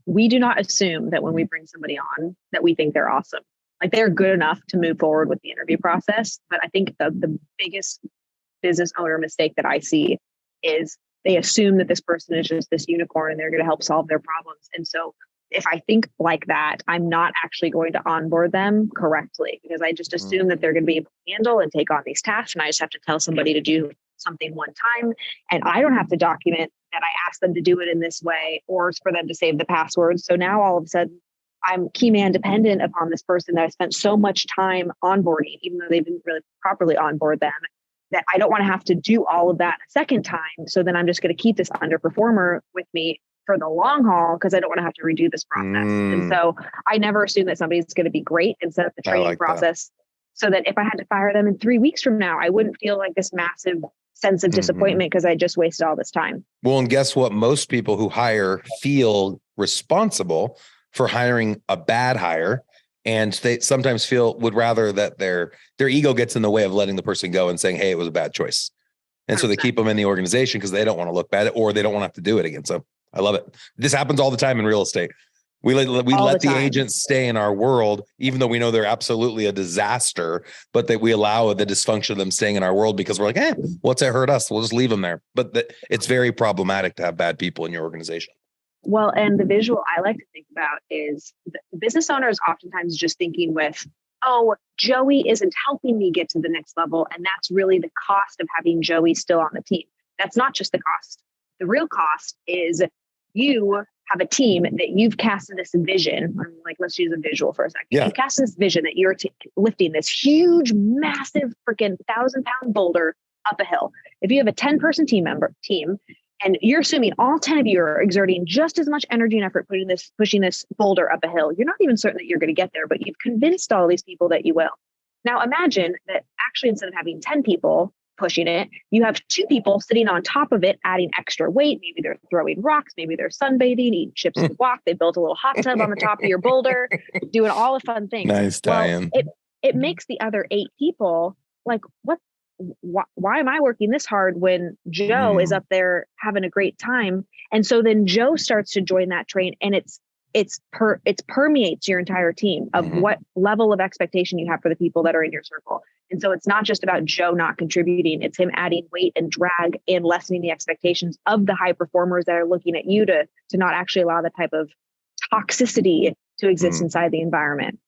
we do not assume that when we bring somebody on that we think they're awesome. Like they're good enough to move forward with the interview process. But I think the biggest business owner mistake that I see is they assume that this person is just this unicorn and they're going to help solve their problems. And so if I think like that, I'm not actually going to onboard them correctly because I just assume that they're going to be able to handle and take on these tasks. And I just have to tell somebody to do something one time. And I don't have to document that I asked them to do it in this way or for them to save the passwords. So now all of a sudden I'm key man dependent upon this person that I spent so much time onboarding, even though they didn't really properly onboard them, that I don't want to have to do all of that a second time. So then I'm just going to keep this underperformer with me for the long haul because I don't want to have to redo this process. And so I never assume that somebody's going to be great and set up the training process so that if I had to fire them in 3 weeks from now, I wouldn't feel like this massive sense of disappointment because I just wasted all this time. Well, and guess what? Most people who hire feel responsible for hiring a bad hire. And they sometimes would rather that their ego gets in the way of letting the person go and saying, hey, it was a bad choice. And 100%. So they keep them in the organization because they don't want to look bad or they don't want to have to do it again. So I love it. This happens all the time in real estate. We let the agents stay in our world, even though we know they're absolutely a disaster, but that we allow the dysfunction of them staying in our world because we're like, what's it hurt us? We'll just leave them there. But it's very problematic to have bad people in your organization. Well, and the visual I like to think about is the business owner is oftentimes just thinking with, oh, Joey isn't helping me get to the next level. And that's really the cost of having Joey still on the team. That's not just the cost. The real cost is you have a team that you've casted this vision. Like, let's use a visual for a second. Yeah. You've casted this vision that you're lifting this huge, massive, freaking 1,000-pound boulder up a hill. If you have a 10-person team, and you're assuming all 10 of you are exerting just as much energy and effort pushing this boulder up a hill, you're not even certain that you're going to get there, but you've convinced all these people that you will. Now imagine that actually instead of having 10 people pushing it, you have 2 people sitting on top of it, adding extra weight. Maybe they're throwing rocks, maybe they're sunbathing, eating chips and guac. They built a little hot tub on the top of your boulder, doing all the fun things. Nice tie-in. Well, it makes the other 8 people like, why am I working this hard when Joe is up there having a great time? And so then Joe starts to join that train, and it permeates your entire team of what level of expectation you have for the people that are in your circle. And so it's not just about Joe not contributing, it's him adding weight and drag and lessening the expectations of the high performers that are looking at you to not actually allow that type of toxicity to exist inside the environment.